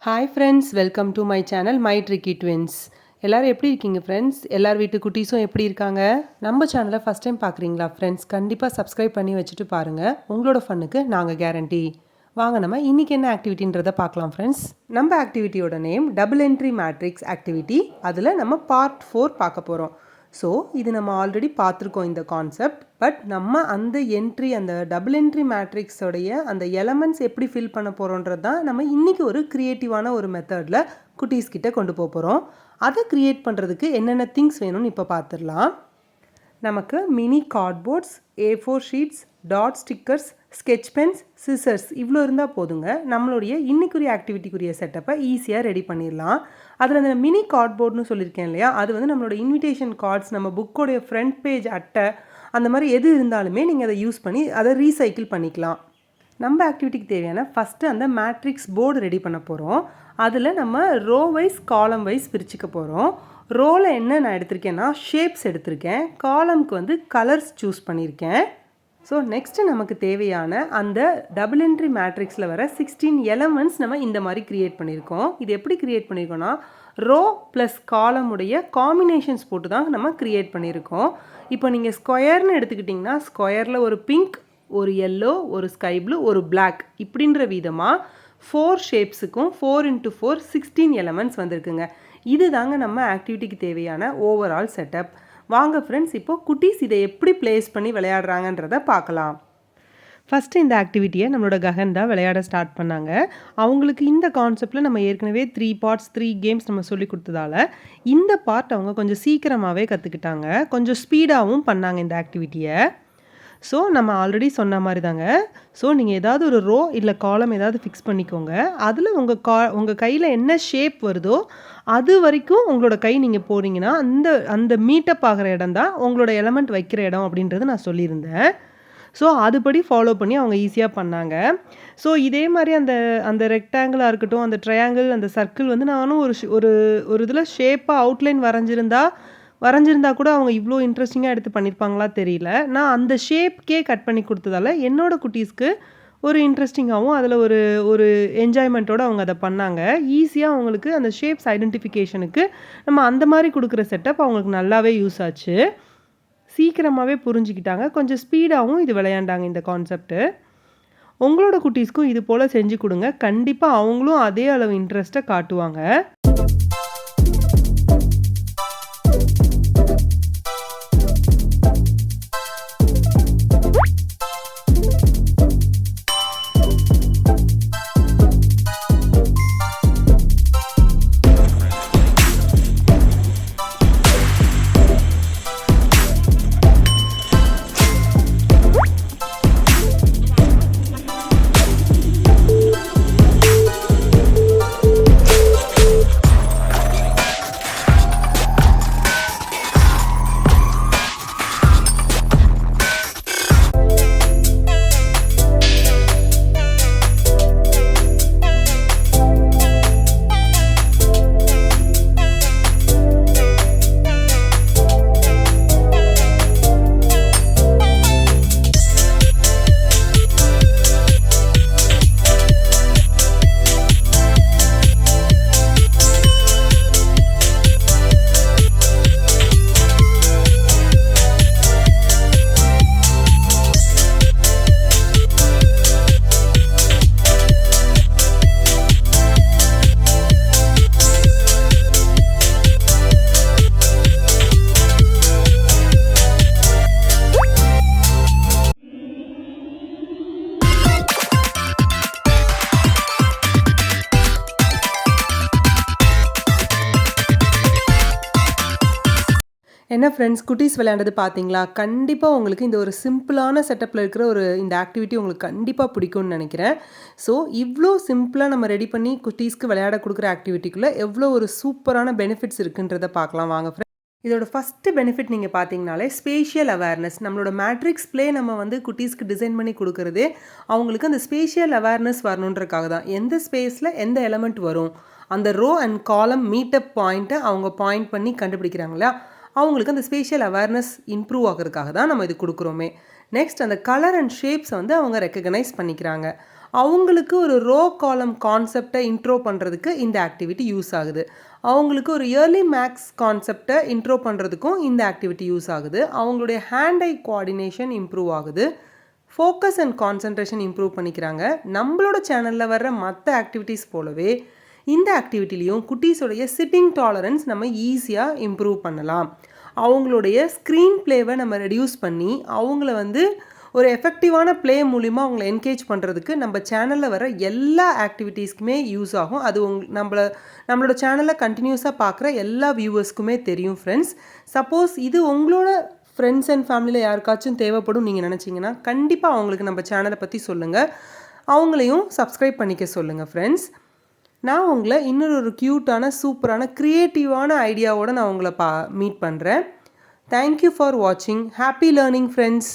Hi friends, welcome to my channel my tricky twins. எல்லோரும் எப்படி இருக்கீங்க ஃப்ரெண்ட்ஸ்? எல்லார் வீட்டு குட்டீஸும் எப்படி இருக்காங்க? நம்ம சேனலை ஃபஸ்ட் டைம் பார்க்குறீங்களா ஃப்ரெண்ட்ஸ்? கண்டிப்பாக சப்ஸ்கிரைப் பண்ணி வச்சுட்டு பாருங்கள். உங்களோட ஃபன்னுக்கு நாங்கள் கேரண்டி. வாங்க நம்ம இன்றைக்கி என்ன ஆக்டிவிட்டின்றதை பார்க்கலாம் ஃப்ரெண்ட்ஸ். நம்ம ஆக்டிவிட்டியோட name double entry matrix activity. அதில் நம்ம பார்ட் 4 பார்க்க போகிறோம். ஸோ இது நம்ம ஆல்ரெடி பார்த்துருக்கோம் இந்த கான்செப்ட். பட் நம்ம அந்த என்ட்ரி, அந்த டபுள் என்ட்ரி மேட்ரிக்ஸோடைய அந்த எலமெண்ட்ஸ் எப்படி ஃபில் பண்ண போகிறோன்றது தான் நம்ம இன்றைக்கி ஒரு க்ரியேட்டிவான ஒரு மெத்தடில் குட்டீஸ்கிட்ட கொண்டு போகிறோம். அதை க்ரியேட் பண்ணுறதுக்கு என்னென்ன திங்ஸ் வேணும்னு இப்போ பார்த்துடலாம். நமக்கு mini cardboards, A4 sheets, dot stickers, sketch Benz, scissors இவ்வளோ இருந்தால் போதுங்க. நம்மளுடைய இன்றைக்குரிய ஆக்டிவிட்டிக்குரிய செட்டப்பை ஈஸியாக ரெடி பண்ணிடலாம். அதில் அந்த மினி கார்ட்போர்ட்னு சொல்லியிருக்கேன் இல்லையா, அது வந்து நம்மளோட இன்விடேஷன் கார்ட்ஸ், நம்ம புக்கோடைய ஃப்ரண்ட் பேஜ் அட்டை, அந்த மாதிரி எது இருந்தாலுமே நீங்கள் அதை யூஸ் பண்ணி அதை ரீசைக்கிள் பண்ணிக்கலாம். நம்ம ஆக்டிவிட்டிக்கு தேவையான ஃபஸ்ட்டு அந்த மேட்ரிக்ஸ் போர்டு ரெடி பண்ண போகிறோம். அதில் நம்ம ரோ வைஸ் காலம் வைஸ் பிரிச்சுக்க போகிறோம். ரோவில் என்ன நான் எடுத்திருக்கேன்னா ஷேப்ஸ் எடுத்திருக்கேன். காலம்க்கு வந்து கலர்ஸ் சூஸ் பண்ணியிருக்கேன். ஸோ நெக்ஸ்ட்டு நமக்கு தேவையான அந்த டபுள் என்ட்ரி மேட்ரிக்ஸில் வர 16 எலமெண்ட்ஸ் நம்ம இந்த மாதிரி க்ரியேட் பண்ணியிருக்கோம். இது எப்படி க்ரியேட் பண்ணியிருக்கோன்னா ரோ ப்ளஸ் காலமுடைய காம்பினேஷன்ஸ் போட்டு தான் நம்ம க்ரியேட் பண்ணியிருக்கோம். இப்போ நீங்கள் ஸ்கொயர்னு எடுத்துக்கிட்டிங்கன்னா ஸ்கொயரில் ஒரு பிங்க், ஒரு எல்லோ, ஒரு ஸ்கை ப்ளூ, ஒரு பிளாக் இப்படின்ற விதமாக 4 ஷேப்ஸுக்கும் 4 × 4 16 எலமெண்ட்ஸ் வந்திருக்குங்க. இது தாங்க நம்ம ஆக்டிவிட்டிக்கு தேவையான ஓவரால் செட்டப். வாங்க ஃப்ரெண்ட்ஸ், இப்போது குட்டீஸ் இதை எப்படி ப்ளேஸ் பண்ணி விளையாடுறாங்கன்றதை பார்க்கலாம். ஃபஸ்ட்டு இந்த ஆக்டிவிட்டியை நம்மளோட ககன் தான் விளையாட ஸ்டார்ட் பண்ணாங்க. அவங்களுக்கு இந்த கான்செப்டில் நம்ம ஏற்கனவே 3 பார்ட்ஸ் 3 கேம்ஸ் நம்ம சொல்லி கொடுத்ததால இந்த பார்ட் அவங்க கொஞ்சம் சீக்கிரமாகவே கற்றுக்கிட்டாங்க. கொஞ்சம் ஸ்பீடாகவும் பண்ணாங்க இந்த ஆக்டிவிட்டியை. ஸோ நம்ம ஆல்ரெடி சொன்ன மாதிரி தாங்க. ஸோ நீங்கள் ஏதாவது ஒரு ரோ இல்லை காலம் ஏதாவது ஃபிக்ஸ் பண்ணிக்கோங்க. அதில் உங்கள் கையில் என்ன ஷேப் வருதோ அது வரைக்கும் உங்களோட கை நீங்கள் போகிறீங்கன்னா அந்த மீட்டப் ஆகிற இடம் தான் உங்களோட எலமெண்ட் வைக்கிற இடம் அப்படின்றது நான் சொல்லியிருந்தேன். ஸோ அதுபடி ஃபாலோ பண்ணி அவங்க ஈஸியாக பண்ணாங்க. ஸோ இதே மாதிரி அந்த ரெக்டாங்கிளாக இருக்கட்டும், அந்த ட்ரையாங்கிள், அந்த சர்க்கிள் வந்து நானும் ஒரு இதில் ஷேப்பாக அவுட்லைன் வரைஞ்சிருந்தா கூட அவங்க இவ்வளோ இன்ட்ரெஸ்டிங்காக எடுத்து பண்ணியிருப்பாங்களா தெரியல. நான் அந்த ஷேப்கே கட் பண்ணி கொடுத்ததால என்னோடய குட்டீஸ்க்கு ஒரு இன்ட்ரெஸ்டிங்காகவும் அதில் ஒரு என்ஜாய்மெண்ட்டோடு அவங்க அதை பண்ணாங்க. ஈஸியாக அவங்களுக்கு அந்த ஷேப்ஸ் ஐடென்டிஃபிகேஷனுக்கு நம்ம அந்த மாதிரி கொடுக்குற செட்டப் அவங்களுக்கு நல்லாவே யூஸ் ஆச்சு. சீக்கிரமாகவே புரிஞ்சுக்கிட்டாங்க. கொஞ்சம் ஸ்பீடாகவும் இது விளையாண்டாங்க இந்த கான்செப்ட்டு. உங்களோட குட்டீஸ்க்கும் இது போல் செஞ்சு கொடுங்க. கண்டிப்பாக அவங்களும் அதே அளவு இன்ட்ரெஸ்ட்டை காட்டுவாங்க. என்ன ஃப்ரெண்ட்ஸ், குட்டீஸ் விளையாண்டது பார்த்தீங்களா? கண்டிப்பாக உங்களுக்கு இந்த ஒரு சிம்பிளான செட்டப்பில் இருக்கிற இந்த ஆக்டிவிட்டி உங்களுக்கு கண்டிப்பாக பிடிக்கும்னு நினைக்கிறேன். ஸோ இவ்வளோ சிம்பிளாக நம்ம ரெடி பண்ணி குட்டீஸ்க்கு விளையாட கொடுக்குற ஆக்டிவிட்டிக்குள்ளே எவ்வளோ ஒரு சூப்பரான பெனிஃபிட்ஸ் இருக்குன்றதை பார்க்கலாம் வாங்க ஃப்ரெண்ட்ஸ். இதோட ஃபஸ்ட்டு பெனிஃபிட் நீங்கள் பார்த்தீங்கனாலே ஸ்பேஷியல் அவேர்னஸ். நம்மளோட மேட்ரிக்ஸ் ப்ளே நம்ம வந்து குட்டீஸ்க்கு டிசைன் பண்ணி கொடுக்குறதே அவங்களுக்கு அந்த ஸ்பேஷியல் அவேர்னஸ் வரணுன்றக்காக தான். எந்த ஸ்பேஸில் எந்த எலமெண்ட் வரும், அந்த ரோ அண்ட் காலம் மீட்டப் பாயிண்ட்டை அவங்க பாயிண்ட் பண்ணி கண்டுபிடிக்கிறாங்களா, அவங்களுக்கு அந்த ஸ்பேஷியல் அவேர்னஸ் இம்ப்ரூவ் ஆகிறதுக்காக தான் நம்ம இது கொடுக்குறோமே. நெக்ஸ்ட் அந்த கலர் அண்ட் ஷேப்ஸை வந்து அவங்க ரெக்கக்னைஸ் பண்ணிக்கிறாங்க. அவங்களுக்கு ஒரு ரோ காலம் கான்செப்டை இன்ட்ரோ பண்ணுறதுக்கு இந்த ஆக்டிவிட்டி யூஸ் ஆகுது. அவங்களுக்கு ஒரு இயர்லி மேக்ஸ் கான்செப்டை இன்ட்ரோ பண்ணுறதுக்கும் இந்த ஆக்டிவிட்டி யூஸ் ஆகுது. அவங்களுடைய ஹேண்ட் ஐ கோஆர்டினேஷன் இம்ப்ரூவ் ஆகுது. ஃபோக்கஸ் அண்ட் கான்சன்ட்ரேஷன் இம்ப்ரூவ் பண்ணிக்கிறாங்க. நம்மளோட சேனலில் வர்ற மற்ற ஆக்டிவிட்டீஸ் போலவே இந்த ஆக்டிவிட்டிலையும் குட்டீஸோடைய சிட்டிங் டாலரன்ஸ் நம்ம ஈஸியாக இம்ப்ரூவ் பண்ணலாம். அவங்களுடைய ஸ்க்ரீன் ப்ளேவை நம்ம ரெடியூஸ் பண்ணி அவங்கள ஒரு எஃபெக்டிவான ப்ளே மூலிமா அவங்கள என்கேஜ் பண்ணுறதுக்கு நம்ம சேனலில் வர எல்லா ஆக்டிவிட்டீஸ்க்குமே யூஸ் ஆகும். அது நம்மளோட சேனலை கண்டினியூஸாக பார்க்குற எல்லா வியூவர்ஸ்க்குமே தெரியும் ஃப்ரெண்ட்ஸ். சப்போஸ் இது உங்களோட ஃப்ரெண்ட்ஸ் அண்ட் ஃபேமிலியில் யாருக்காச்சும் தேவைப்படும் நீங்கள் நினச்சிங்கன்னா கண்டிப்பாக அவங்களுக்கு நம்ம சேனலை பற்றி சொல்லுங்கள். அவங்களையும் சப்ஸ்கிரைப் பண்ணிக்க சொல்லுங்கள் ஃப்ரெண்ட்ஸ். நான் உங்களை இன்னொரு க்யூட்டான சூப்பரான க்ரியேட்டிவான ஐடியாவோடு நான் உங்களை மீட் பண்ணுறேன். தேங்க்யூ ஃபார் வாட்சிங். Happy learning friends.